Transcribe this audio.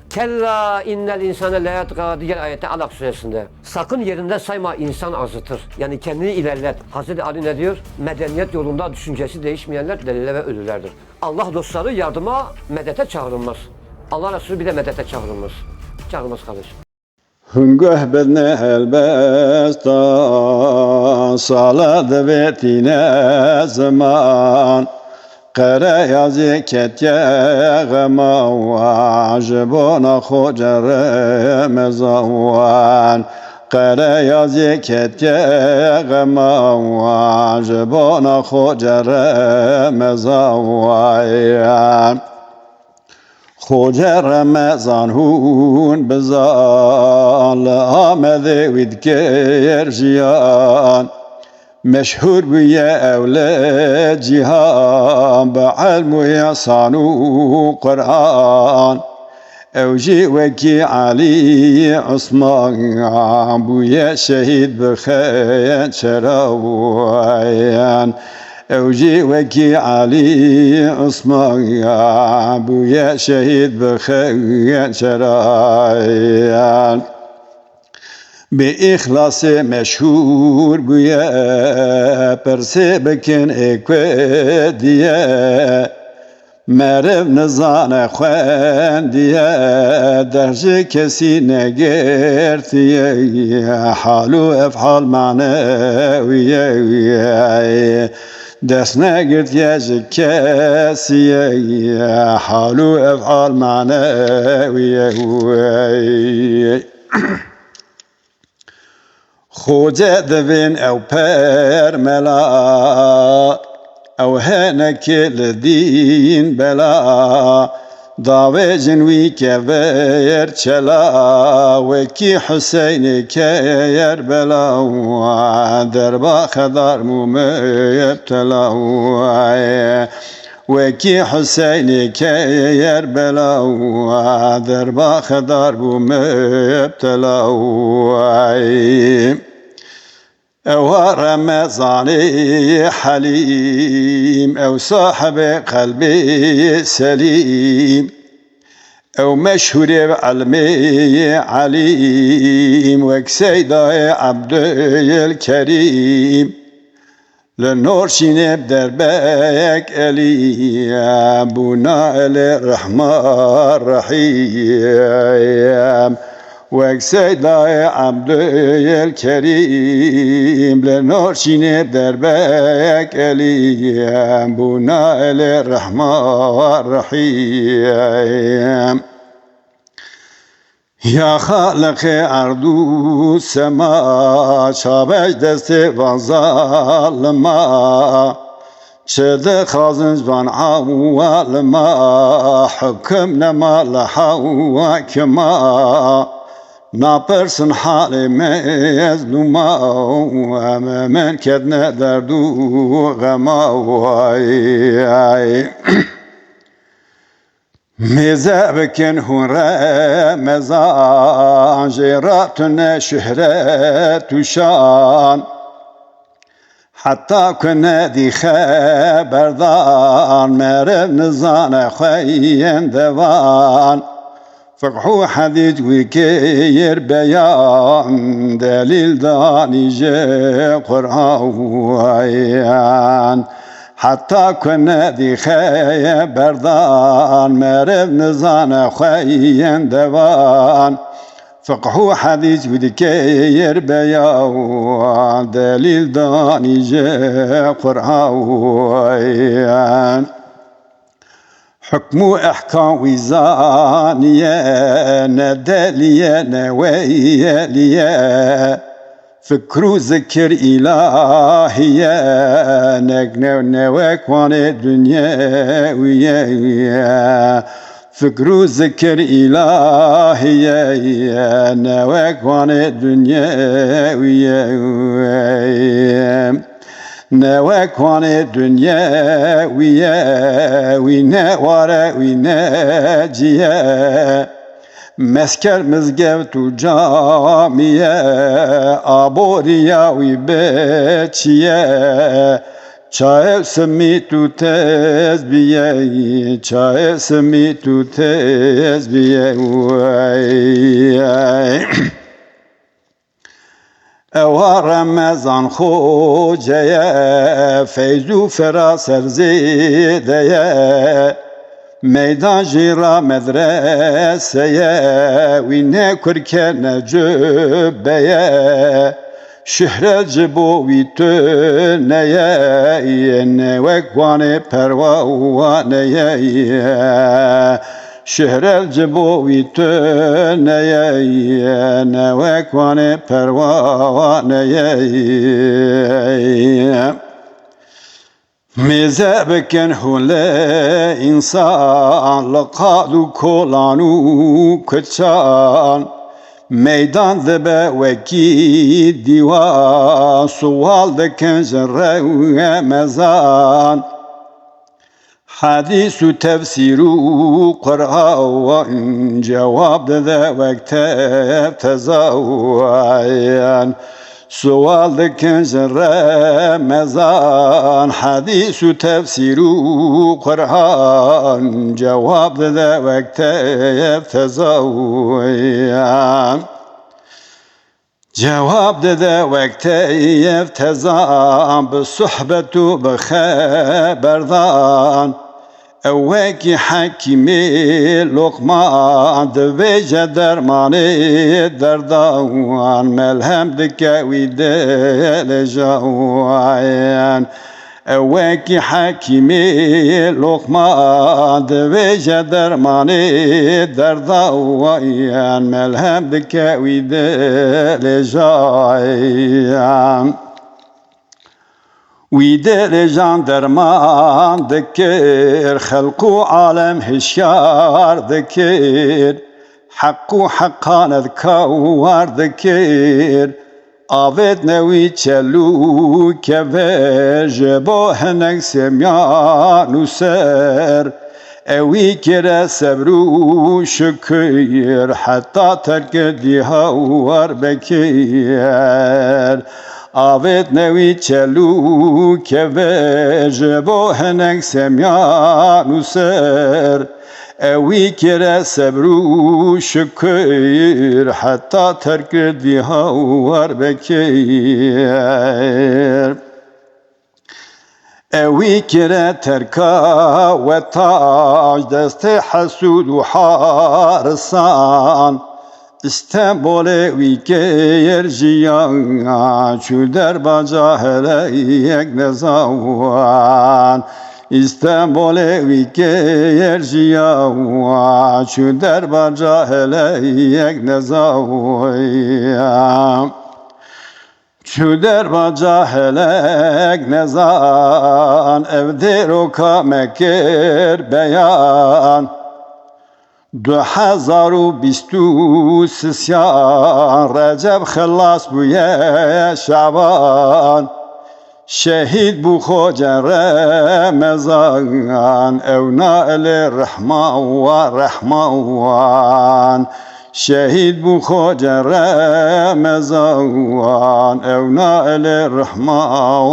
Kella innel insane la yatgâ diğer ayette Alak suresinde. Sakın yerinden sayma, insan azıtır. Yani kendini ilerlet. Hazreti Ali ne diyor? Medeniyet yolunda düşüncesi değişmeyenler deliller ve ölülerdir. Allah dostları yardıma, medete çağrılmaz. Allah Resulü bir de medete çağrılmaz. Çağrılmaz kardeşim. Hüngöh bedne helbestan Salat vetine zaman Qere yazı ketje gema Vajibona khojere mezawan Qere yazı ketje gema Vajibona khojere mezawan خوجه رمضان هون بزال آمده وید جیان مشهور بیا اولاد جهان بعلم و یحسان و قرآن اوجی وکی علی عثمان بویا شهید بخیر چراوان اوجی وکی علی عثمان بویا شهید بخیر چراوان به اخلاص مشهور بویا پرسه بکن اکودیه مرو نزان خواندیه درجه کسی نگرتیه حال و افعال معنویه دست نگرد یه کسیه حال و افعال معنویه خوجه دوین او پر ملا او هنک لدین بلا داوی جنوی که ویر چلا وکی حسین که یر بلا دربا خدار مبتلا وکی حسین که یر بلا دربا خدار مبتلا او رمضاني حليم او صاحب قلبي سليم او مشهور بعلمي عليم وكسيدا عبد الكريم للنور شينب دربك الي ابونا الرحمن الرحيم وكسيدا عبد الكريم لنور شينب دربك الي بونا الرحمن الرحيم يا خالق أرض السماء شابش دست وظالما شد خازن زبان عوالما حكمنا ما لحواكما ناپرسن حال مظلوما من کدنا درد و غما میزه بکن هون رمضان جراتن شهرت و شان حتی کنه دی خبردان مرد نزان خوین دوان فقه حديث وكير بيان دليل دانيج قرآن حتى كنا ذي خبردان مرب نزان خيين دوان فقه حديث وكير بيان دليل دانيج قرآن حكم احكام وزانيه نداليه نويليه فكر ذكر الهيه نقنا نواكوان الدنيا فكر ذكر الهيه نواكوان الدنيا نواكوان الدنيا وينا ورا وينا جيا مسكر مزقفت جامية أبوريا ويبتشيا çaev semitu tezbiye, çaev semitu tezbiye. Ewa Ramazan Hoca'ya, feyzu feraser zideye, meydan jira medreseye, vine kurkene cübbeye, şühre cibo vitöneye, nevekvane pervaneye, şühre cibo vitöneye, nevekvane pervaneye. Mize beken hule insan, laqadu kolanu kıçan, meydan debe veki diva, sual deken zerre mezan, hadisu tefsiru Kur'an, cevap de vekte tezavvayan. Sual deken zerre mezan, hadisu tefsiru Kur'an, cevap de vekte tezavvayan. Cevap de vekte yeftezan, bi suhbetu bi haberdan, evveki hakimi Lokman, devece dermani derdan, melhem dikevi delejayan. Evveki hakimi Lokman, devece dermani derdan, melhem dikevi delejayan. ويدل جان درمان ذكر خلقو عالم هشيار ذكر حقو حقان ذكوار ذكر آفت نوي چلو كفج بوهنك سميان سر اوي كرا سبرو شكر حتى ترك ديهاور بكير آفت نوی چلو که وج بوهنک سمیان سر اوی کره صبرو شکر حتی ترک دیها ور بکیر اوی کره ترکا و تاج دست حسود و حارسان İstanbul wiker jiyan şu derbaca hele yek nezavan İstanbul wiker jiyan şu derbaca hele yek nezavan şu derbaca helek nezan evde roka mekir beyan 2023 Recep خلاص بویه شعبان شهید بو خوجه رمضان اونا الرحمن شهید بو خوجه رمضان اونا الرحمن